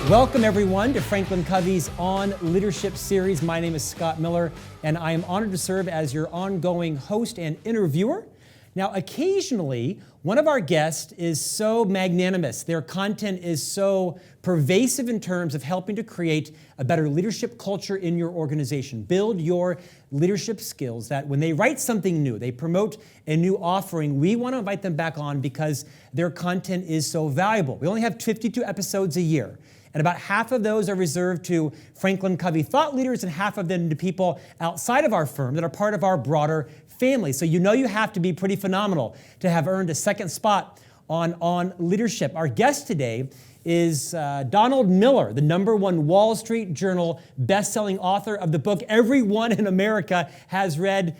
Welcome everyone to FranklinCovey's On Leadership series. My name is Scott Miller, and I am honored to serve as your ongoing host and interviewer. Now, occasionally, one of our guests is so magnanimous, their content is so pervasive in terms of helping to create a better leadership culture in your organization, build your leadership skills, that when they write something new, they promote a new offering, we want to invite them back on because their content is so valuable. We only have 52 episodes a year. And about half of those are reserved to FranklinCovey thought leaders and half of them to people outside of our firm that are part of our broader family. So you know you have to be pretty phenomenal to have earned a second spot on leadership. Our guest today is Donald Miller, the #1 Wall Street Journal bestselling author of the book everyone in America has read,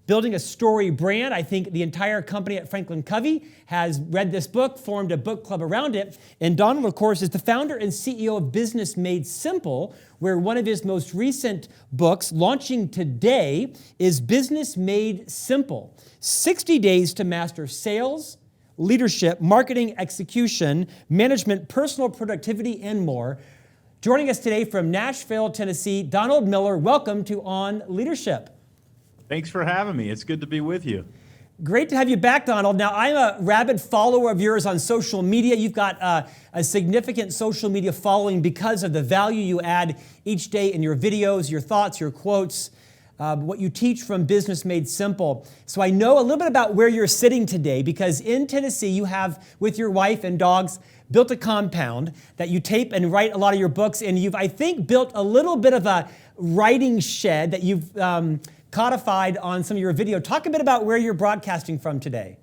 Building a Story Brand. I think the entire company at FranklinCovey has read this book, formed a book club around it. And Donald, of course, is the founder and CEO of Business Made Simple, where one of his most recent books, launching today, is Business Made Simple: 60 Days to Master Sales, Leadership, Marketing, Execution, Management, Personal Productivity, and more. Joining us today from Nashville, Tennessee, Donald Miller. Welcome to On Leadership. Thanks for having me. It's good to be with you. Great to have you back, Donald. Now, I'm a rabid follower of yours on social media. You've got a significant social media following because of the value you add each day in your videos, your thoughts, your quotes, what you teach from Business Made Simple. So I know a little bit about where you're sitting today because in Tennessee, you have, with your wife and dogs, built a compound that you tape and write a lot of your books in. You've, I think, built a little bit of a writing shed that you've codified on some of your video. Talk a bit about where you're broadcasting from today.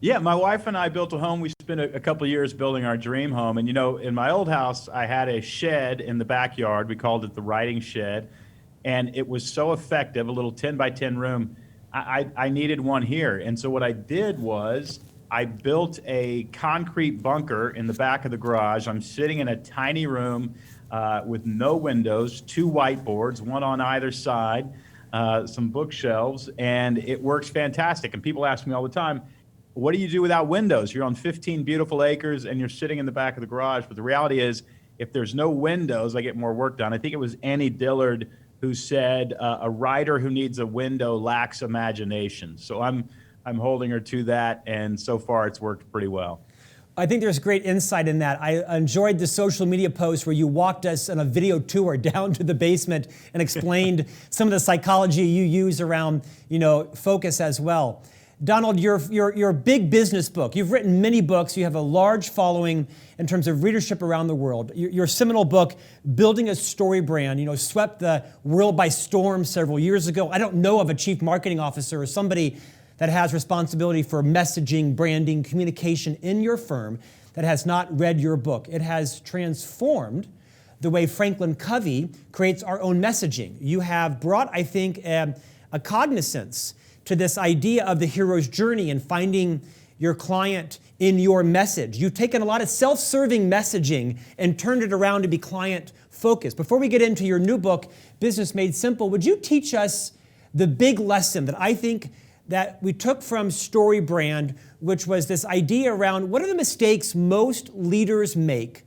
Yeah, my wife and I built a home. We spent a couple of years building our dream home. And you know, in my old house, I had a shed in the backyard. We called it the writing shed. And it was so effective, a little 10 by 10 room. I needed one here. And so what I did was I built a concrete bunker in the back of the garage. I'm sitting in a tiny room with no windows, 2 whiteboards, one on either side. Some bookshelves, and it works fantastic. And people ask me all the time, what do you do without windows? You're on 15 beautiful acres and you're sitting in the back of the garage. But the reality is, if there's no windows, I get more work done. I think it was Annie Dillard who said, a writer who needs a window lacks imagination. So I'm holding her to that, and so far it's worked pretty well. I think there's great insight in that. I enjoyed the social media post where you walked us on a video tour down to the basement and explained some of the psychology you use around, focus as well. Donald, your big business book, you've written many books. You have a large following in terms of readership around the world. Your seminal book, Building a Story Brand, swept the world by storm several years ago. I don't know of a chief marketing officer or somebody that has responsibility for messaging, branding, communication in your firm that has not read your book. It has transformed the way FranklinCovey creates our own messaging. You have brought, I think, a cognizance to this idea of the hero's journey and finding your client in your message. You've taken a lot of self-serving messaging and turned it around to be client-focused. Before we get into your new book, Business Made Simple, would you teach us the big lesson that I think that we took from Story Brand, which was this idea around what are the mistakes most leaders make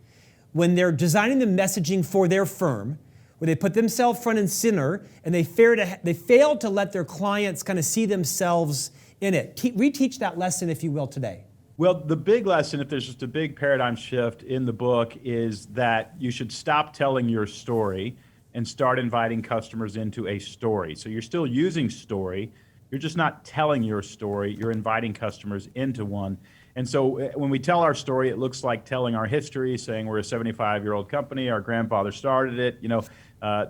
when they're designing the messaging for their firm, where they put themselves front and center, and they fail to let their clients kind of see themselves in it. Reteach that lesson, if you will, today. Well, the big lesson, if there's just a big paradigm shift in the book, is that you should stop telling your story and start inviting customers into a story. So you're still using story, you're just not telling your story, you're inviting customers into one. And so when we tell our story, it looks like telling our history, saying we're a 75-year-old company, our grandfather started it,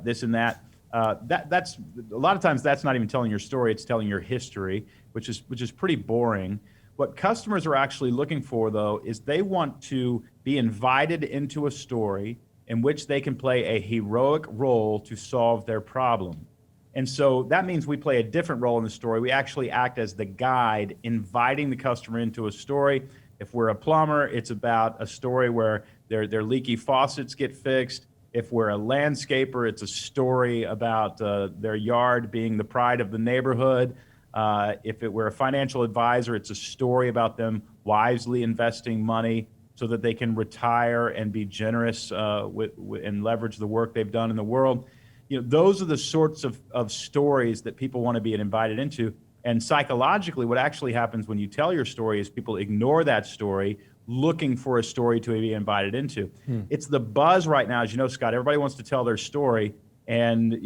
this and that. That's a lot of times that's not even telling your story, it's telling your history, which is pretty boring. What customers are actually looking for, though, is they want to be invited into a story in which they can play a heroic role to solve their problem. And so that means we play a different role in the story. We actually act as the guide, inviting the customer into a story. If we're a plumber, it's about a story where their leaky faucets get fixed. If we're a landscaper, it's a story about their yard being the pride of the neighborhood. If it were a financial advisor, it's a story about them wisely investing money. so that they can retire and be generous and leverage the work they've done in the world. Those are the sorts of stories that people want to be invited into. And psychologically, what actually happens when you tell your story is people ignore that story, looking for a story to be invited into. It's the buzz right now, as you know, Scott. Everybody wants to tell their story. And,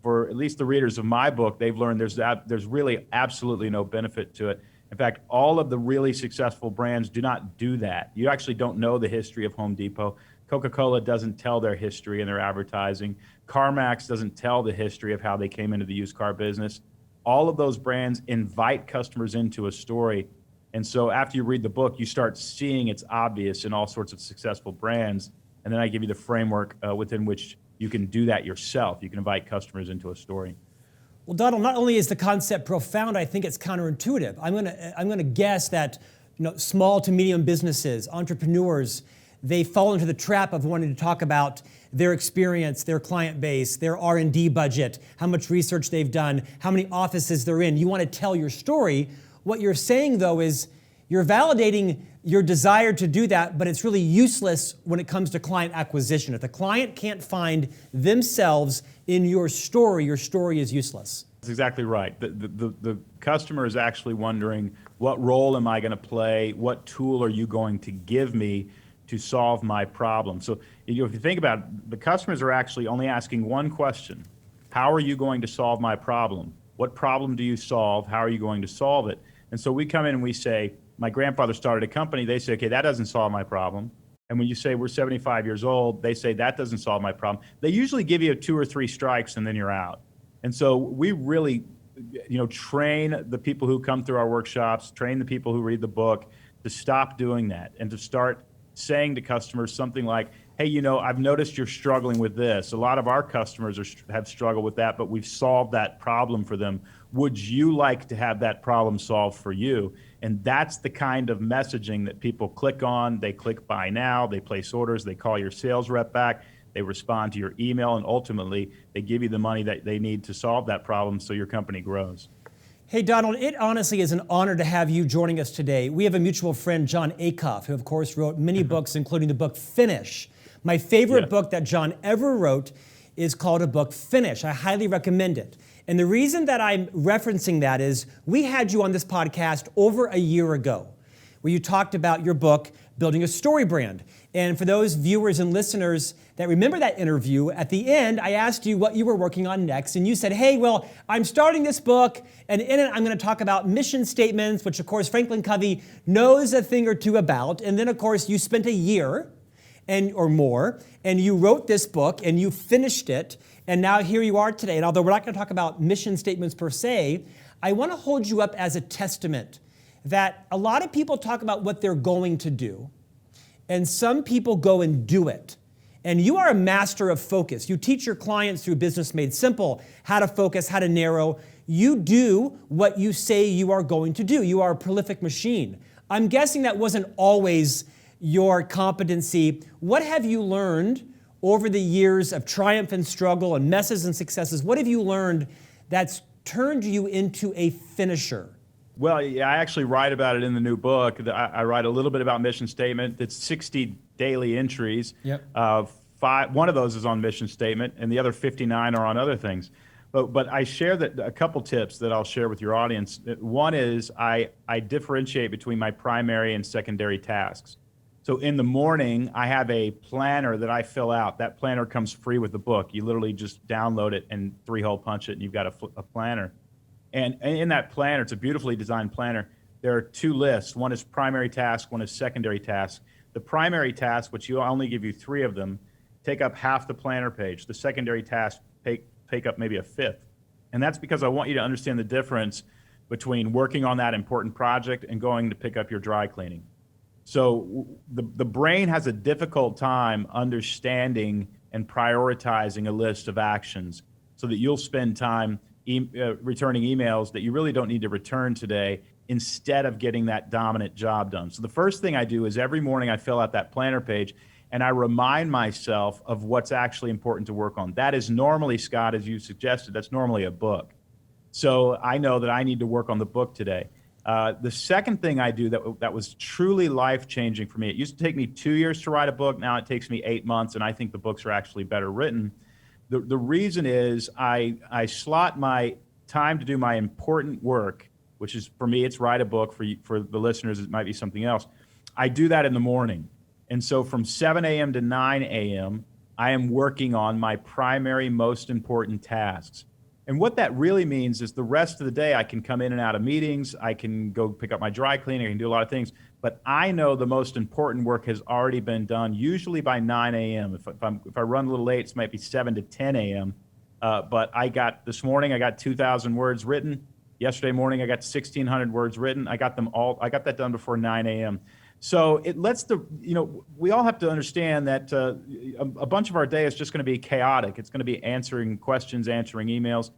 for at least the readers of my book, they've learned there's really absolutely no benefit to it. In fact, all of the really successful brands do not do that. You actually don't know the history of Home Depot. Coca-Cola doesn't tell their history in their advertising. CarMax doesn't tell the history of how they came into the used car business. All of those brands invite customers into a story. And so after you read the book, you start seeing it's obvious in all sorts of successful brands. And then I give you the framework within which you can do that yourself. You can invite customers into a story. Well, Donald, not only is the concept profound, I think it's counterintuitive. I'm gonna guess that small to medium businesses, entrepreneurs, they fall into the trap of wanting to talk about their experience, their client base, their R&D budget, how much research they've done, how many offices they're in. You want to tell your story. What you're saying, though, is you're validating your desire to do that, but it's really useless when it comes to client acquisition. If the client can't find themselves in your story is useless. That's exactly right. The customer is actually wondering, what role am I going to play? What tool are you going to give me to solve my problem? So if you think about it, the customers are actually only asking one question. How are you going to solve my problem? What problem do you solve? How are you going to solve it? And so we come in and we say, my grandfather started a company. They say, okay, that doesn't solve my problem. And when you say we're 75 years old, they say that doesn't solve my problem. They usually give you 2 or 3 strikes and then you're out. And so we really, train the people who come through our workshops, train the people who read the book to stop doing that and to start saying to customers something like, hey, I've noticed you're struggling with this. A lot of our customers have struggled with that, but we've solved that problem for them. Would you like to have that problem solved for you? And that's the kind of messaging that people click on. They click buy now, they place orders, they call your sales rep back, they respond to your email, and ultimately they give you the money that they need to solve that problem so your company grows. Hey, Donald, it honestly is an honor to have you joining us today. We have a mutual friend, John Acuff, who of course wrote many books, including the book Finish. My favorite book that John ever wrote is called a book, Finish. I highly recommend it. And the reason that I'm referencing that is we had you on this podcast over a year ago, where you talked about your book, Building a Story Brand. And for those viewers and listeners that remember that interview, at the end, I asked you what you were working on next. And you said, hey, well, I'm starting this book, and in it, I'm going to talk about mission statements, which, of course, FranklinCovey knows a thing or two about. And then, of course, you spent a year or more, and you wrote this book, and you finished it. And now here you are today. And although we're not going to talk about mission statements per se, I want to hold you up as a testament that a lot of people talk about what they're going to do, and some people go and do it. And you are a master of focus. You teach your clients through Business Made Simple how to focus, how to narrow. You do what you say you are going to do. You are a prolific machine. I'm guessing that wasn't always your competency. What have you learned over the years of triumph and struggle and messes and successes? What have you learned that's turned you into a finisher? Well, yeah, I actually write about it in the new book. I write a little bit about mission statement. It's 60 daily entries. Yep. One of those is on mission statement, and the other 59 are on other things. But I share that a couple tips that I'll share with your audience. One is I differentiate between my primary and secondary tasks. So in the morning, I have a planner that I fill out. That planner comes free with the book. You literally just download it and 3-hole punch it, and you've got a planner. And in that planner, it's a beautifully designed planner. There are 2 lists. One is primary task, one is secondary task. The primary task, which you only give you 3 of them, take up half the planner page. The secondary tasks take up maybe a fifth. And that's because I want you to understand the difference between working on that important project and going to pick up your dry cleaning. So the brain has a difficult time understanding and prioritizing a list of actions so that you'll spend time returning emails that you really don't need to return today instead of getting that dominant job done. So the first thing I do is every morning I fill out that planner page and I remind myself of what's actually important to work on. That is normally, Scott, as you suggested, that's normally a book. So I know that I need to work on the book today. The second thing I do that was truly life-changing for me, it used to take me 2 years to write a book. Now it takes me 8 months, and I think the books are actually better written. The reason is I slot my time to do my important work, which is, for me, it's write a book. For the listeners, it might be something else. I do that in the morning. And so from 7 a.m. to 9 a.m., I am working on my primary, most important tasks. And what that really means is the rest of the day I can come in and out of meetings, I can go pick up my dry cleaning, I can do a lot of things, but I know the most important work has already been done, usually by 9 a.m. If I run a little late, it might be 7 to 10 a.m. But this morning I got 2,000 words written. Yesterday morning I got 1,600 words written. I got that done before 9 a.m. So it lets we all have to understand that a bunch of our day is just going to be chaotic. It's going to be answering questions, answering emails,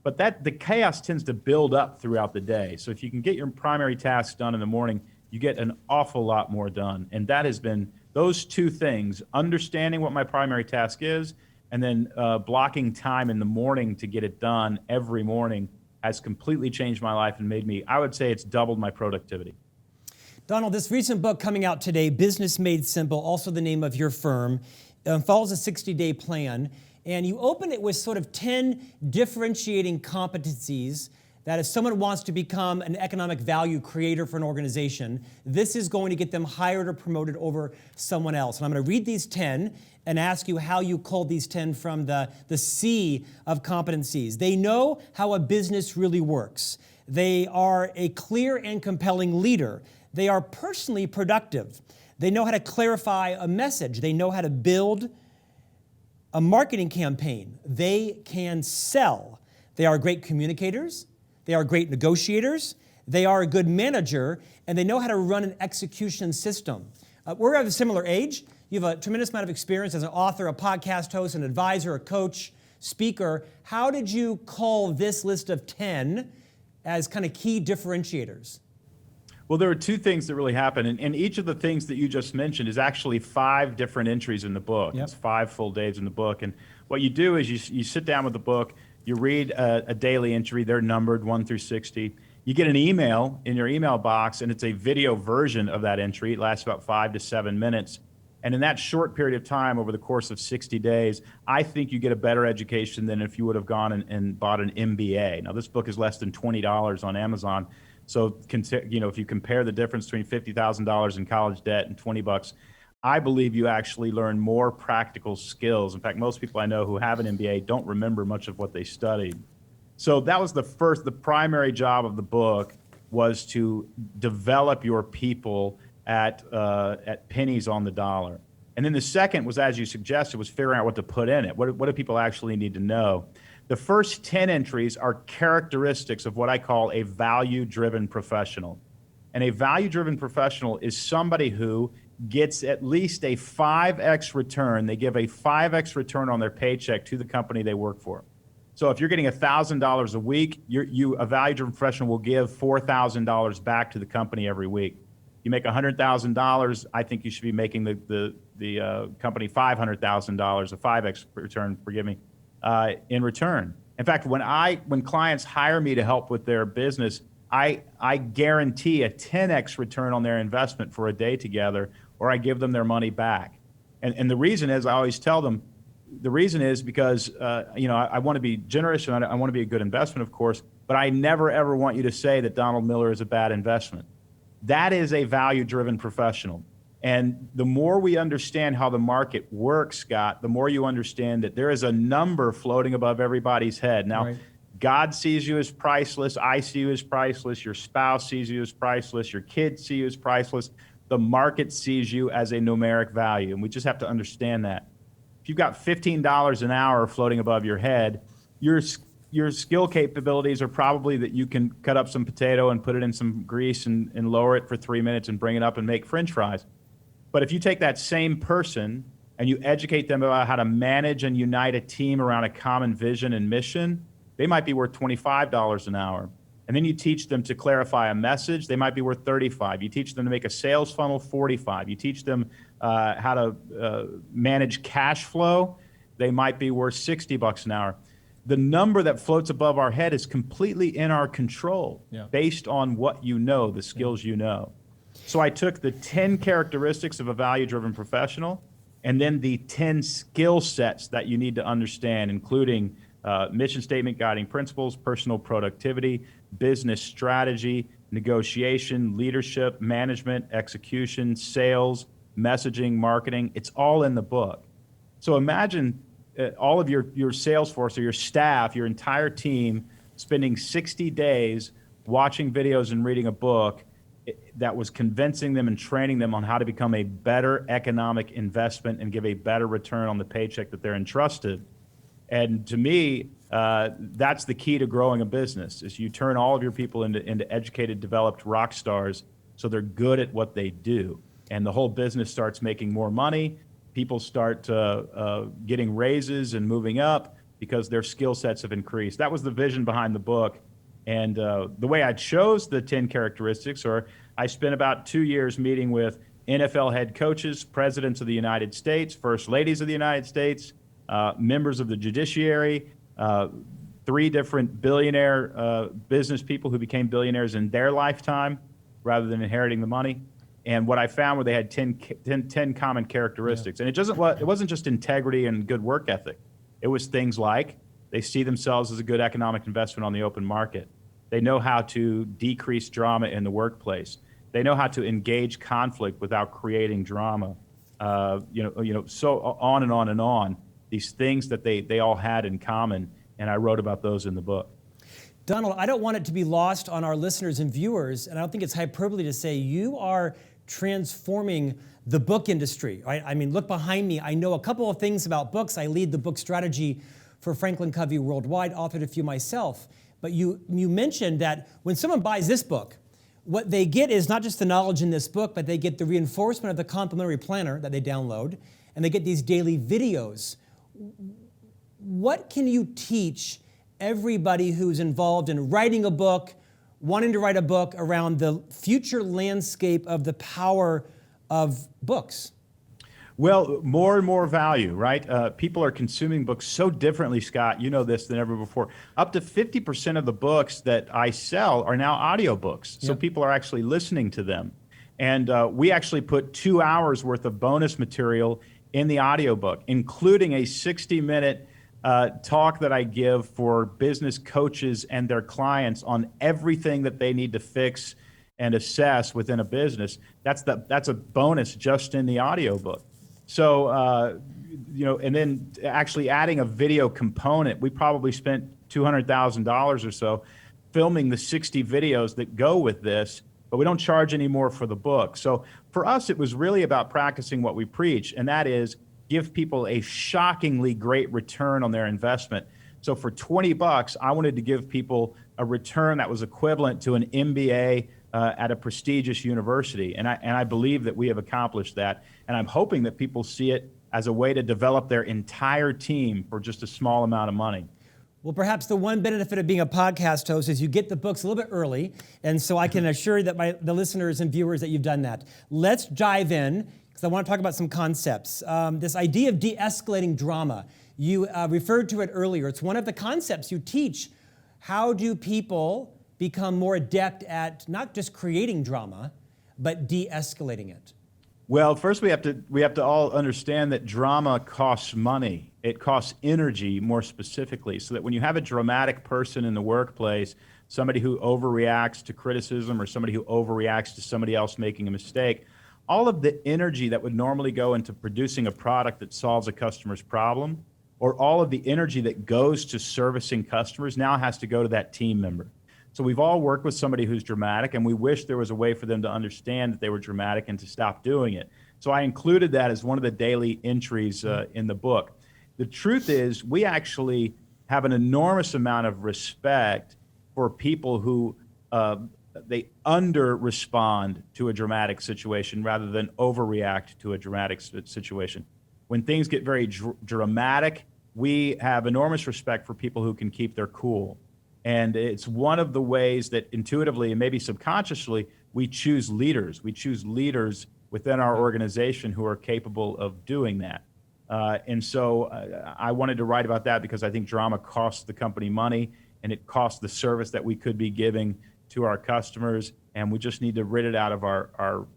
but the chaos tends to build up throughout the day. So if you can get your primary tasks done in the morning, you get an awful lot more done. And that has been those two things: understanding what my primary task is, and then blocking time in the morning to get it done every morning has completely changed my life and made me, I would say it's doubled my productivity. Donald, this recent book coming out today, Business Made Simple, also the name of your firm, follows a 60-day plan. And you open it with sort of 10 differentiating competencies that if someone wants to become an economic value creator for an organization, this is going to get them hired or promoted over someone else. And I'm going to read these 10 and ask you how you culled these 10 from the sea of competencies. They know how a business really works. They are a clear and compelling leader. They are personally productive. They know how to clarify a message. They know how to build a marketing campaign. They can sell. They are great communicators. They are great negotiators. They are a good manager, and they know how to run an execution system. We're of a similar age. You have a tremendous amount of experience as an author, a podcast host, an advisor, a coach, speaker. How did you call this list of 10 as kind of key differentiators? Well, there are two things that really happen, and each of the things that you just mentioned is actually 5 different entries in the book. Yep. It's 5 full days in the book, and what you do is you sit down with the book, you read a daily entry, they're numbered 1 through 60. You get an email in your email box, and it's a video version of that entry. It lasts about 5 to 7 minutes, and in that short period of time, over the course of 60 days, I think you get a better education than if you would have gone and bought an MBA. Now, this book is less than $20 on Amazon. So, if you compare the difference between $50,000 in college debt and $20, I believe you actually learn more practical skills. In fact, most people I know who have an MBA don't remember much of what they studied. So that was the primary job of the book was to develop your people at pennies on the dollar. And then the second was, as you suggested, was figuring out what to put in it. What do people actually need to know? The first 10 entries are characteristics of what I call a value-driven professional. And a value-driven professional is somebody who gets at least a 5x return. They give a 5x return on their paycheck to the company they work for. So if you're getting $1,000 a week, a value-driven professional will give $4,000 back to the company every week. You make $100,000, I think you should be making the company $500,000, a 5x return, forgive me, in return. In fact, when clients hire me to help with their business, I guarantee a 10x return on their investment for a day together, or I give them their money back. And the reason is, I always tell them, the reason is because I want to be generous and I want to be a good investment, of course, but I never ever want you to say that Donald Miller is a bad investment. That is a value-driven professional. And the more we understand how the market works, Scott, the more you understand that there is a number floating above everybody's head. Now, right. God sees you as priceless. I see you as priceless. Your spouse sees you as priceless. Your kids see you as priceless. The market sees you as a numeric value. And we just have to understand that. If you've got $15 an hour floating above your head, your skill capabilities are probably that you can cut up some potato and put it in some grease and lower it for 3 minutes and bring it up and make French fries. But if you take that same person and you educate them about how to manage and unite a team around a common vision and mission, they might be worth $25 an hour. And then you teach them to clarify a message, they might be worth $35. You teach them to make a sales funnel, $45. You teach them how to manage cash flow, they might be worth $60 an hour. the number that floats above our head is completely in our control based on what you know, the skills you know. So I took the 10 characteristics of a value-driven professional and then the 10 skill sets that you need to understand, including mission statement, guiding principles, personal productivity, business strategy, negotiation, leadership, management, execution, sales, messaging, marketing. It's all in the book. So imagine all of your sales force or your staff, your entire team, spending 60 days watching videos and reading a book that was convincing them and training them on how to become a better economic investment and give a better return on the paycheck that they're entrusted. And to me, that's the key to growing a business, is you turn all of your people into educated, developed rock stars so they're good at what they do. And the whole business starts making more money. People start getting raises and moving up because their skill sets have increased. That was the vision behind the book. And the way I chose the 10 characteristics, or I spent about 2 years meeting with NFL head coaches, presidents of the United States, first ladies of the United States, members of the judiciary, 3 different billionaire business people who became billionaires in their lifetime rather than inheriting the money. And what I found were they had 10 common characteristics. And it wasn't just integrity and good work ethic. It was things like they see themselves as a good economic investment on the open market. They know how to decrease drama in the workplace. They know how to engage conflict without creating drama. So on and on and on. These things that they all had in common, and I wrote about those in the book. Donald, I don't want it to be lost on our listeners and viewers, and I don't think it's hyperbole to say you are transforming the book industry. Right? I mean, look behind me. I know a couple of things about books. I lead the book strategy for FranklinCovey Worldwide, authored a few myself. But you mentioned that when someone buys this book, what they get is not just the knowledge in this book, but they get the reinforcement of the complimentary planner that they download, and they get these daily videos. What can you teach everybody who's involved in writing a book, wanting to write a book around the future landscape of the power of books? Well, more and more value, right? People are consuming books so differently, Scott, you know this, than ever before. Up to 50% of the books that I sell are now audiobooks. So people are actually listening to them. And we actually put 2 hours worth of bonus material in the audiobook, including a 60-minute talk that I give for business coaches and their clients on everything that they need to fix and assess within a business. That's a bonus just in the audiobook. So, and then actually adding a video component, we probably spent $200,000 or so filming the 60 videos that go with this, but we don't charge any more for the book. So for us, it was really about practicing what we preach, and that is give people a shockingly great return on their investment. So for $20, I wanted to give people a return that was equivalent to an MBA at a prestigious university. And I believe that we have accomplished that. And I'm hoping that people see it as a way to develop their entire team for just a small amount of money. Well, perhaps the one benefit of being a podcast host is you get the books a little bit early. And so I can assure that the listeners and viewers that you've done that. Let's dive in, because I want to talk about some concepts. This idea of de-escalating drama. You referred to it earlier. It's one of the concepts you teach. How do people become more adept at not just creating drama, but de-escalating it? Well, first we have to all understand that drama costs money. It costs energy, more specifically, so that when you have a dramatic person in the workplace, somebody who overreacts to criticism or somebody who overreacts to somebody else making a mistake, all of the energy that would normally go into producing a product that solves a customer's problem, or all of the energy that goes to servicing customers, now has to go to that team member. So we've all worked with somebody who's dramatic, and we wish there was a way for them to understand that they were dramatic and to stop doing it. So I included that as one of the daily entries in the book. The truth is, we actually have an enormous amount of respect for people who they under-respond to a dramatic situation rather than overreact to a dramatic situation. When things get very dramatic, we have enormous respect for people who can keep their cool. And it's one of the ways that intuitively and maybe subconsciously, we choose leaders. We choose leaders within our organization who are capable of doing that. And so I wanted to write about that because I think drama costs the company money, and it costs the service that we could be giving to our customers, and we just need to rid it out of our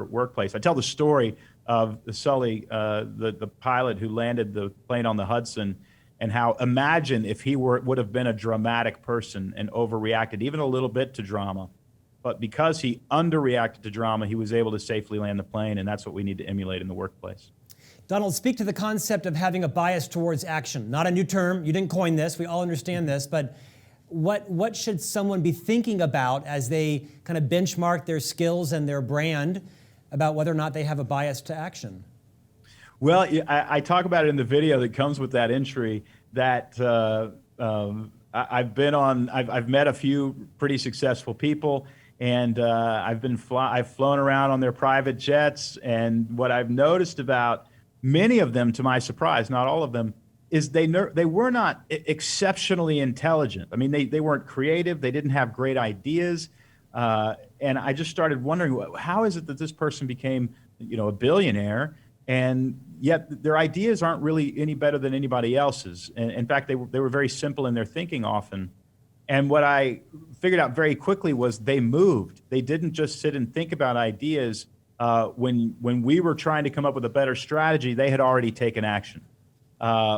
workplace. I tell the story of Sully, the pilot who landed the plane on the Hudson, and how imagine if he would have been a dramatic person and overreacted even a little bit to drama. But because he underreacted to drama, he was able to safely land the plane, and that's what we need to emulate in the workplace. Donald, speak to the concept of having a bias towards action. Not a new term. You didn't coin this. We all understand this. But what should someone be thinking about as they kind of benchmark their skills and their brand about whether or not they have a bias to action? Well, I talk about it in the video that comes with that entry that I've met a few pretty successful people, and I've flown around on their private jets, and what I've noticed about many of them, to my surprise, not all of them, is they were not exceptionally intelligent. I mean, they weren't creative. They didn't have great ideas. And I just started wondering, how is it that this person became, a billionaire, and yet their ideas aren't really any better than anybody else's. And in fact, they were very simple in their thinking often. And what I figured out very quickly was they moved. They didn't just sit and think about ideas. When we were trying to come up with a better strategy, they had already taken action.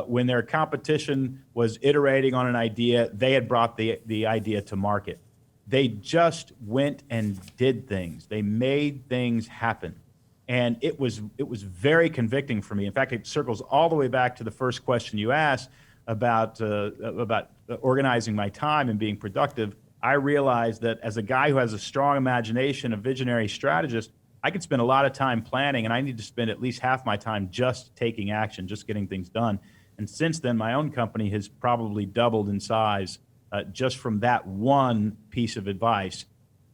When their competition was iterating on an idea, they had brought the idea to market. They just went and did things. They made things happen. And it was very convicting for me. In fact, it circles all the way back to the first question you asked about organizing my time and being productive. I realized that as a guy who has a strong imagination, a visionary strategist, I could spend a lot of time planning, and I need to spend at least half my time just taking action, just getting things done. And since then, my own company has probably doubled in size just from that one piece of advice.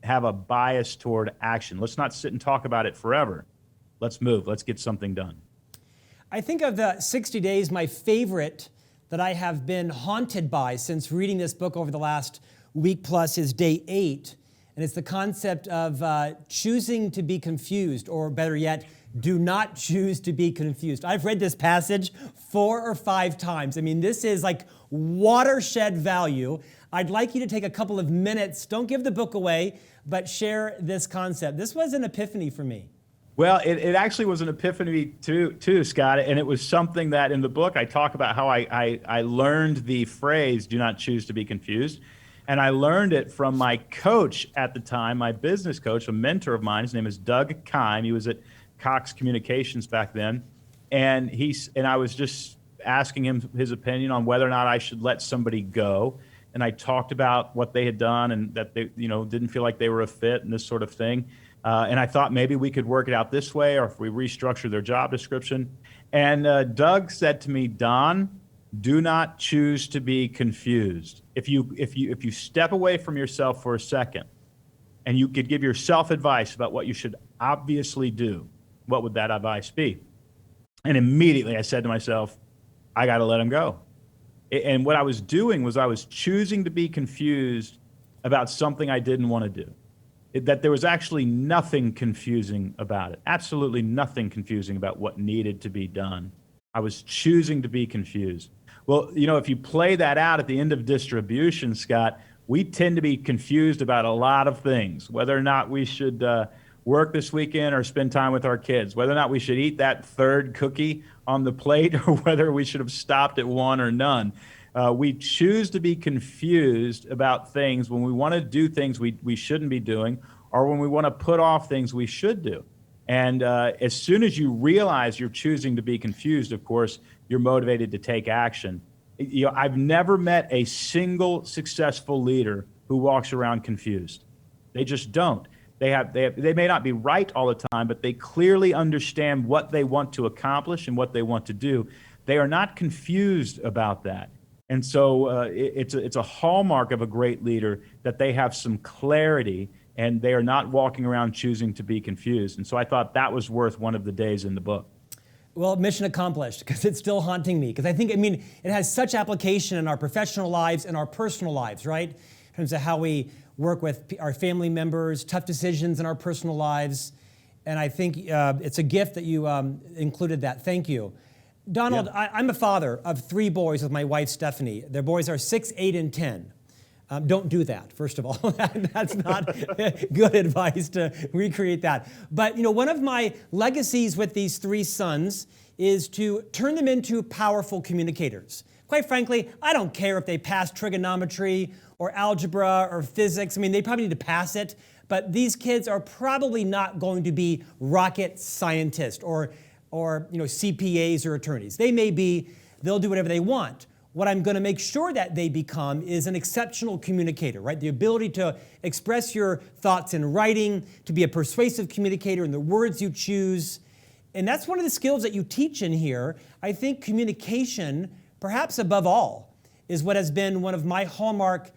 Have a bias toward action. Let's not sit and talk about it forever. Let's move. Let's get something done. I think of the 60 days, my favorite that I have been haunted by since reading this book over the last week plus is day 8. And it's the concept of choosing to be confused, or better yet, do not choose to be confused. I've read this passage 4 or 5 times. I mean, this is like watershed value. I'd like you to take a couple of minutes. Don't give the book away, but share this concept. This was an epiphany for me. Well, it actually was an epiphany too, Scott, and it was something that in the book I talk about how I learned the phrase, do not choose to be confused. And I learned it from my coach at the time, my business coach, a mentor of mine. His name is Doug Kime. He was at Cox Communications back then. And I was just asking him his opinion on whether or not I should let somebody go. And I talked about what they had done and that they, didn't feel like they were a fit and this sort of thing. And I thought maybe we could work it out this way, or if we restructure their job description. And Doug said to me, Don, do not choose to be confused. If you step away from yourself for a second and you could give yourself advice about what you should obviously do, what would that advice be? And immediately I said to myself, I got to let him go. And what I was doing was I was choosing to be confused about something I didn't want to do. That there was actually nothing confusing about it. Absolutely nothing confusing about what needed to be done. I was choosing to be confused. Well, if you play that out at the end of distribution, Scott, we tend to be confused about a lot of things, whether or not we should work this weekend or spend time with our kids, whether or not we should eat that third cookie on the plate or whether we should have stopped at one or none. We choose to be confused about things when we want to do things we shouldn't be doing, or when we want to put off things we should do. And as soon as you realize you're choosing to be confused, of course, you're motivated to take action. I've never met a single successful leader who walks around confused. They just don't. They may not be right all the time, but they clearly understand what they want to accomplish and what they want to do. They are not confused about that. And so it's a hallmark of a great leader that they have some clarity and they are not walking around choosing to be confused. And so I thought that was worth one of the days in the book. Well, mission accomplished, because it's still haunting me. Because it has such application in our professional lives and our personal lives, right? In terms of how we work with our family members, tough decisions in our personal lives. And I think it's a gift that you included that. Thank you. Donald, Yeah. I'm a father of 3 boys with my wife, Stephanie. Their boys are 6, 8, and 10. Don't do that, first of all. That's not good advice to recreate that. But one of my legacies with these 3 sons is to turn them into powerful communicators. Quite frankly, I don't care if they pass trigonometry or algebra or physics. I mean, they probably need to pass it, but these kids are probably not going to be rocket scientists or CPAs or attorneys. They may be, they'll do whatever they want. What I'm going to make sure that they become is an exceptional communicator, right? The ability to express your thoughts in writing, to be a persuasive communicator in the words you choose. And that's one of the skills that you teach in here. I think communication, perhaps above all, is what has been one of my hallmark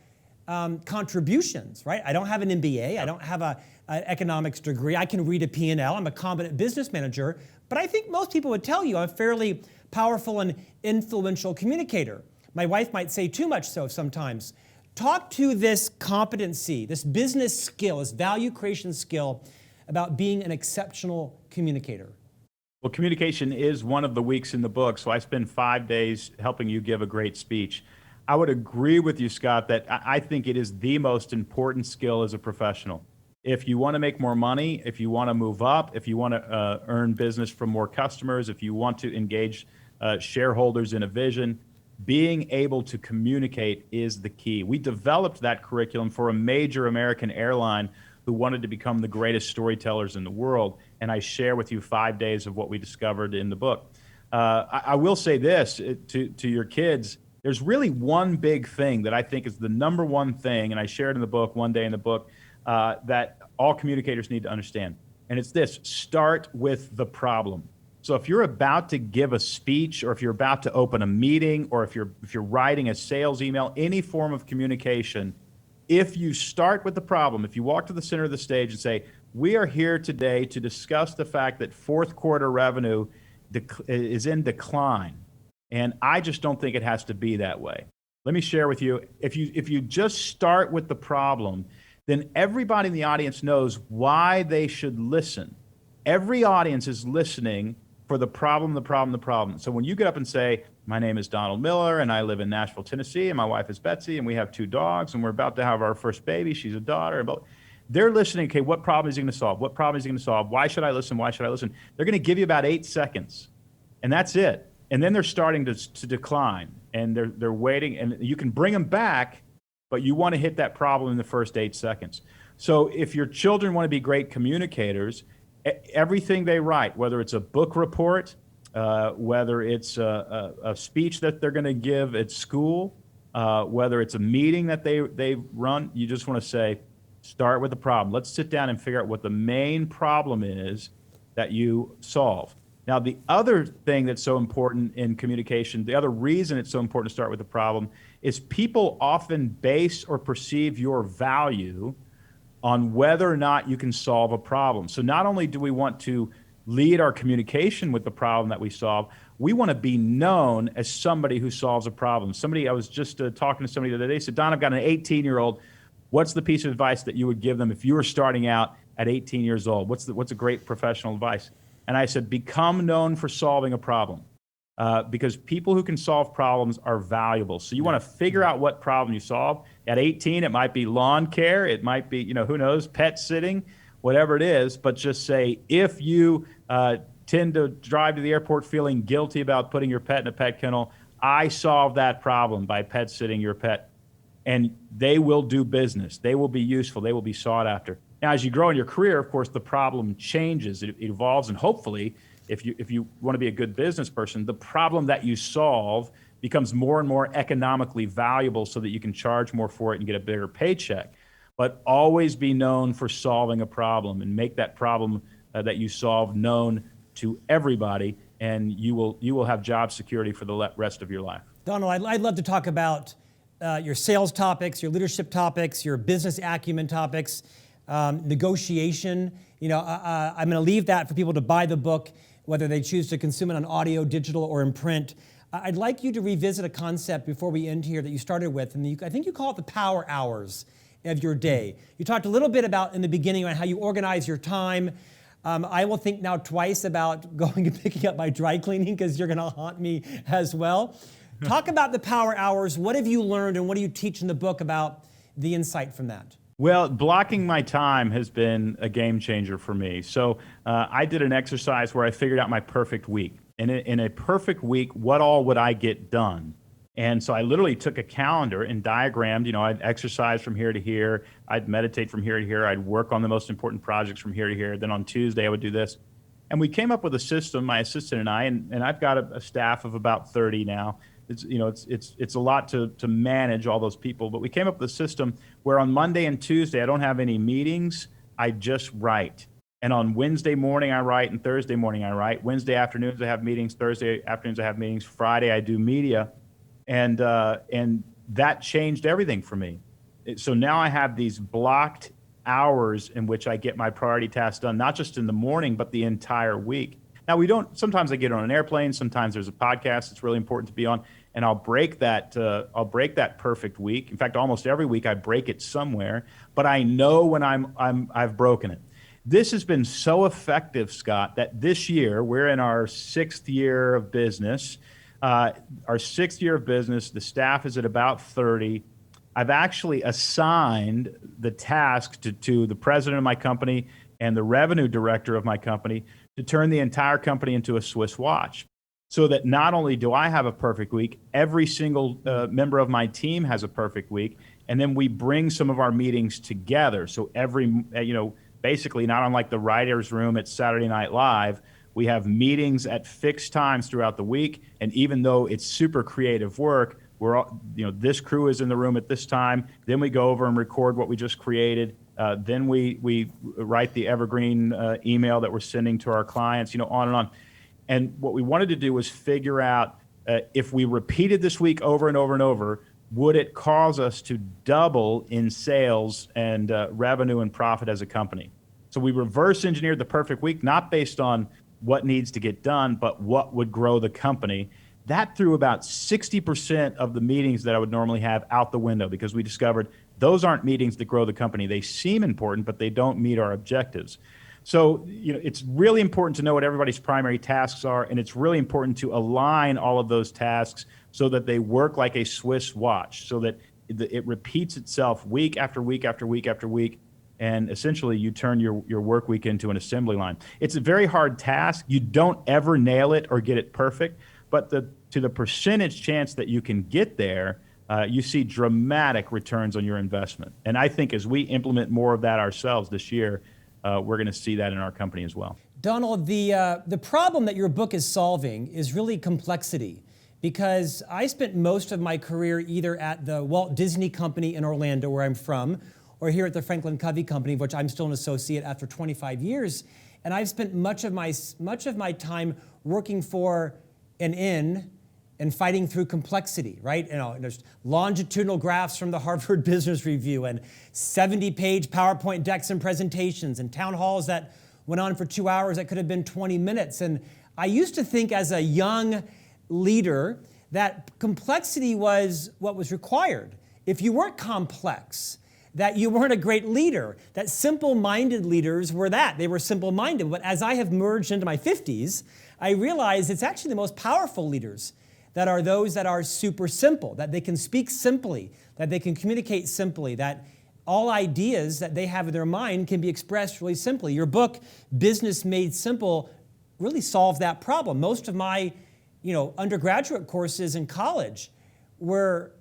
contributions, right? I don't have an MBA. I don't have an economics degree. I can read a P&L. I'm a competent business manager. But I think most people would tell you I'm a fairly powerful and influential communicator. My wife might say too much so sometimes. Talk to this competency, this business skill, this value creation skill about being an exceptional communicator. Well, communication is one of the weeks in the book, so I spend 5 days helping you give a great speech. I would agree with you, Scott, that I think it is the most important skill as a professional. If you want to make more money, if you want to move up, if you want to earn business from more customers, if you want to engage shareholders in a vision, being able to communicate is the key. We developed that curriculum for a major American airline who wanted to become the greatest storytellers in the world, and I share with you 5 days of what we discovered in the book. I will say this to your kids, there's really one big thing that I think is the number one thing, and I shared in the book, one day in the book, that all communicators need to understand, and it's this: start with the problem. So if you're about to give a speech, or if you're about to open a meeting, or if you're writing a sales email, any form of communication, if you start with the problem, if you walk to the center of the stage and say, we are here today to discuss the fact that fourth quarter revenue is in decline, and I just don't think it has to be that way. Let me share with you, if you just start with the problem, then everybody in the audience knows why they should listen. Every audience is listening for the problem, the problem, the problem. So when you get up and say, my name is Donald Miller, and I live in Nashville, Tennessee, and my wife is Betsy, and we have 2 dogs, and we're about to have our first baby, she's a daughter, they're listening, okay, what problem is he going to solve? What problem is he going to solve? Why should I listen? Why should I listen? They're going to give you about 8 seconds, and that's it. And then they're starting to decline, and they're waiting, and you can bring them back, but you want to hit that problem in the first 8 seconds. So if your children want to be great communicators, everything they write, whether it's a book report, whether it's a speech that they're going to give at school, whether it's a meeting that they run, you just want to say, start with the problem. Let's sit down and figure out what the main problem is that you solve. Now, the other thing that's so important in communication, the other reason it's so important to start with the problem, is people often base or perceive your value on whether or not you can solve a problem. So not only do we want to lead our communication with the problem that we solve, we want to be known as somebody who solves a problem. I was just talking to somebody the other day, said, Don, I've got an 18-year-old. What's the piece of advice that you would give them if you were starting out at 18 years old? What's a great professional advice? And I said, become known for solving a problem. Because people who can solve problems are valuable. So you want to figure out what problem you solve. At 18, it might be lawn care. It might be, who knows, pet sitting, whatever it is. But just say, if you tend to drive to the airport feeling guilty about putting your pet in a pet kennel, I solved that problem by pet sitting your pet. And they will do business. They will be useful. They will be sought after. Now, as you grow in your career, of course, the problem changes. It evolves, and hopefully, if you want to be a good business person, the problem that you solve becomes more and more economically valuable so that you can charge more for it and get a bigger paycheck. But always be known for solving a problem, and make that problem that you solve known to everybody, and you will have job security for the rest of your life. Donald, I'd love to talk about your sales topics, your leadership topics, your business acumen topics, negotiation. I'm going to leave that for people to buy the book, whether they choose to consume it on audio, digital, or in print. I'd like you to revisit a concept before we end here that you started with, and I think you call it the power hours of your day. You talked a little bit about in the beginning about how you organize your time. I will think now twice about going and picking up my dry cleaning because you're going to haunt me as well. Talk about the power hours. What have you learned and what do you teach in the book about the insight from that? Well, blocking my time has been a game changer for me. So I did an exercise where I figured out my perfect week. And in a perfect week, what all would I get done? And so I literally took a calendar and diagrammed, I'd exercise from here to here. I'd meditate from here to here. I'd work on the most important projects from here to here. Then on Tuesday, I would do this. And we came up with a system, my assistant and I, and I've got a staff of about 30 now. It's a lot to manage all those people, but we came up with a system where on Monday and Tuesday, I don't have any meetings. I just write. And on Wednesday morning, I write, and Thursday morning, I write. Wednesday afternoons, I have meetings. Thursday afternoons, I have meetings. Friday, I do media. And that changed everything for me. So now I have these blocked hours in which I get my priority tasks done, not just in the morning, but the entire week. Now sometimes I get on an airplane, sometimes there's a podcast that's really important to be on, and I'll break that perfect week. In fact, almost every week I break it somewhere, but I know when I've broken it. This has been so effective, Scott, that this year, we're in our sixth year of business. The staff is at about 30. I've actually assigned the task to the president of my company and the revenue director of my company to turn the entire company into a Swiss watch. So that not only do I have a perfect week, every single member of my team has a perfect week. And then we bring some of our meetings together. So basically not unlike the writer's room at Saturday Night Live, we have meetings at fixed times throughout the week. And even though it's super creative work, this crew is in the room at this time. Then we go over and record what we just created. Then we write the evergreen email that we're sending to our clients, on and on. And what we wanted to do was figure out if we repeated this week over and over and over, would it cause us to double in sales and revenue and profit as a company? So we reverse engineered the perfect week, not based on what needs to get done, but what would grow the company. That threw about 60% of the meetings that I would normally have out the window because we discovered those aren't meetings that grow the company. They seem important, but they don't meet our objectives. So, it's really important to know what everybody's primary tasks are, and it's really important to align all of those tasks so that they work like a Swiss watch, so that it repeats itself week after week after week after week, and essentially you turn your work week into an assembly line. It's a very hard task. You don't ever nail it or get it perfect, but to the percentage chance that you can get there, you see dramatic returns on your investment. And I think as we implement more of that ourselves this year, we're going to see that in our company as well. Donald, the problem that your book is solving is really complexity, because I spent most of my career either at the Walt Disney Company in Orlando, where I'm from, or here at the FranklinCovey Company, of which I'm still an associate after 25 years. And I've spent much of my time working for and in and fighting through complexity, right? There's longitudinal graphs from the Harvard Business Review and 70-page PowerPoint decks and presentations and town halls that went on for 2 hours that could have been 20 minutes. And I used to think as a young leader that complexity was what was required. If you weren't complex, that you weren't a great leader, that simple-minded leaders were that. They were simple-minded. But as I have merged into my 50s, I realize it's actually the most powerful leaders that are those that are super simple, that they can speak simply, that they can communicate simply, that all ideas that they have in their mind can be expressed really simply. Your book, Business Made Simple, really solved that problem. Most of my undergraduate courses in college were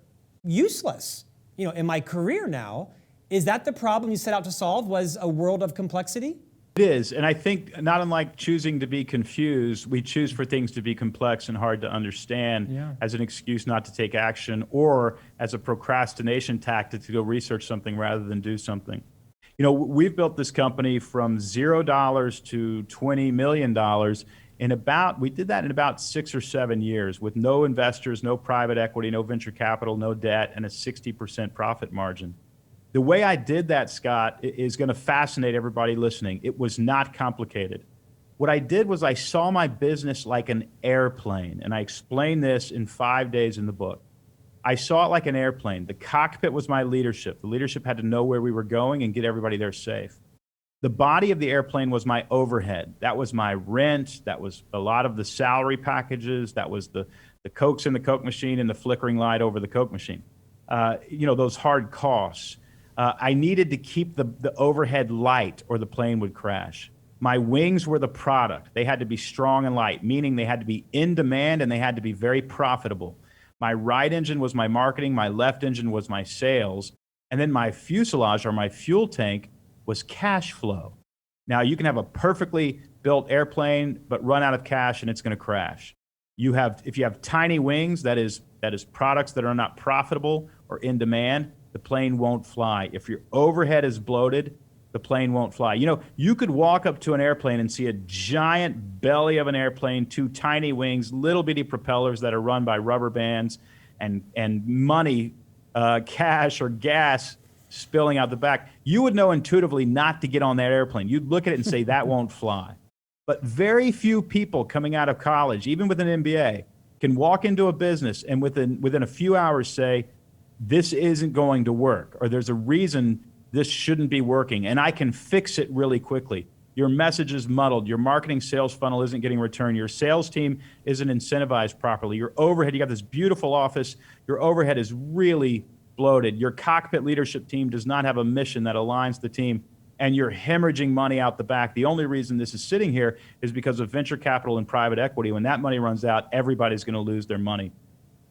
useless. In my career now, is that the problem you set out to solve, was a world of complexity? It is, and I think not unlike choosing to be confused, we choose for things to be complex and hard to understand as an excuse not to take action, or as a procrastination tactic to go research something rather than do something. We've built this company from $0 to $20 million we did that in about 6 or 7 years with no investors, no private equity, no venture capital, no debt, and a 60% profit margin. The way I did that, Scott, is going to fascinate everybody listening. It was not complicated. What I did was I saw my business like an airplane, and I explain this in 5 days in the book. I saw it like an airplane. The cockpit was my leadership. The leadership had to know where we were going and get everybody there safe. The body of the airplane was my overhead. That was my rent. That was a lot of the salary packages. That was the Cokes in the Coke machine and the flickering light over the Coke machine. Those hard costs. I needed to keep the overhead light or the plane would crash. My wings were the product. They had to be strong and light, meaning they had to be in demand and they had to be very profitable. My right engine was my marketing. My left engine was my sales. And then my fuselage or my fuel tank was cash flow. Now, you can have a perfectly built airplane, but run out of cash and it's going to crash. If you have tiny wings, that is products that are not profitable or in demand, the plane won't fly. If your overhead is bloated, the plane won't fly. You could walk up to an airplane and see a giant belly of an airplane, two tiny wings, little bitty propellers that are run by rubber bands and money, cash or gas spilling out the back. You would know intuitively not to get on that airplane. You'd look at it and say, that won't fly. But very few people coming out of college, even with an MBA, can walk into a business and within a few hours say, this isn't going to work, or there's a reason this shouldn't be working, and I can fix it really quickly. Your message is muddled. Your marketing sales funnel isn't getting return. Your sales team isn't incentivized properly. Your overhead, you got this beautiful office. Your overhead is really bloated. Your cockpit leadership team does not have a mission that aligns the team, and you're hemorrhaging money out the back. The only reason this is sitting here is because of venture capital and private equity. When that money runs out, everybody's going to lose their money.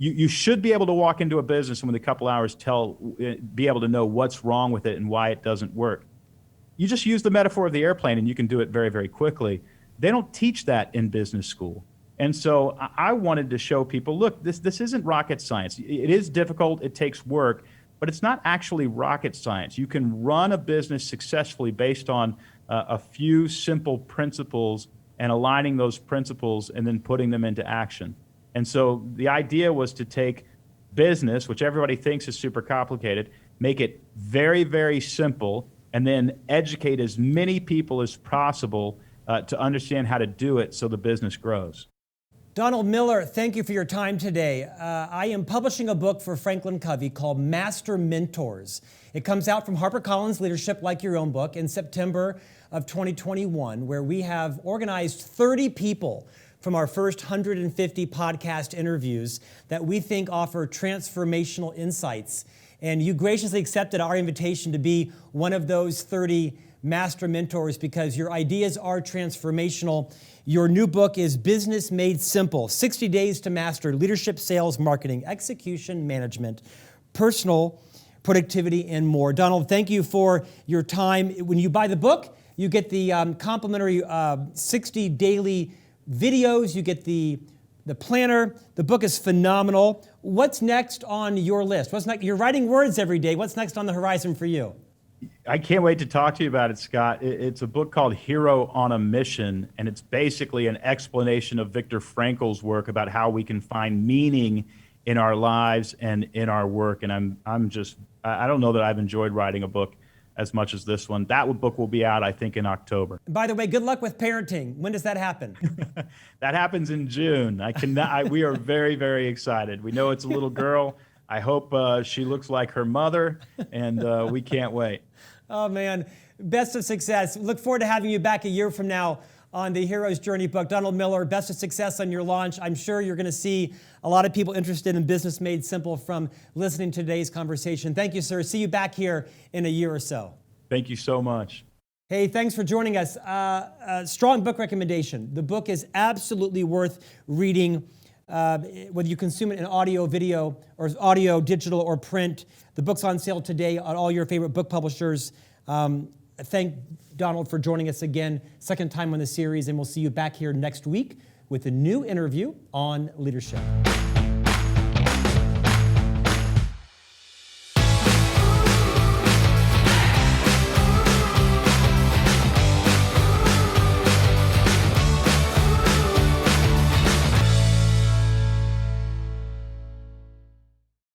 You should be able to walk into a business and within a couple hours be able to know what's wrong with it and why it doesn't work. You just use the metaphor of the airplane and you can do it very, very quickly. They don't teach that in business school. And so I wanted to show people, look, this isn't rocket science. It is difficult, it takes work, but it's not actually rocket science. You can run a business successfully based on a few simple principles and aligning those principles and then putting them into action. And so the idea was to take business, which everybody thinks is super complicated, make it very, very simple, and then educate as many people as possible to understand how to do it so the business grows. Donald Miller, thank you for your time today. I am publishing a book for FranklinCovey called Master Mentors. It comes out from HarperCollins Leadership, like your own book, in September of 2021, where we have organized 30 people from our first 150 podcast interviews that we think offer transformational insights. And you graciously accepted our invitation to be one of those 30 master mentors because your ideas are transformational. Your new book is Business Made Simple, 60 Days to Master Leadership, Sales, Marketing, Execution, Management, Personal Productivity, and more. Donald, thank you for your time. When you buy the book, you get the complimentary 60 daily videos, you get the planner. The book is phenomenal. What's next on your list? What's next? You're writing words every day. What's next on the horizon for you? I can't wait to talk to you about it, Scott. It's a book called Hero on a Mission, and it's basically an explanation of Viktor Frankl's work about how we can find meaning in our lives and in our work. And I don't know that I've enjoyed writing a book as much as this one. That book will be out, I think, in October. By the way, good luck with parenting. When does that happen? That happens in June. We are very, very excited. We know it's a little girl. I hope she looks like her mother, and we can't wait. Oh, man. Best of success. Look forward to having you back a year from now on the Hero's Journey book. Donald Miller, best of success on your launch. I'm sure you're going to see a lot of people interested in Business Made Simple from listening to today's conversation. Thank you, sir. See you back here in a year or so. Thank you so much. Hey, thanks for joining us. Strong book recommendation. The book is absolutely worth reading, whether you consume it in audio, video, or audio, digital, or print. The book's on sale today on all your favorite book publishers. Thank Donald for joining us again, second time on the series, and we'll see you back here next week with a new interview on leadership.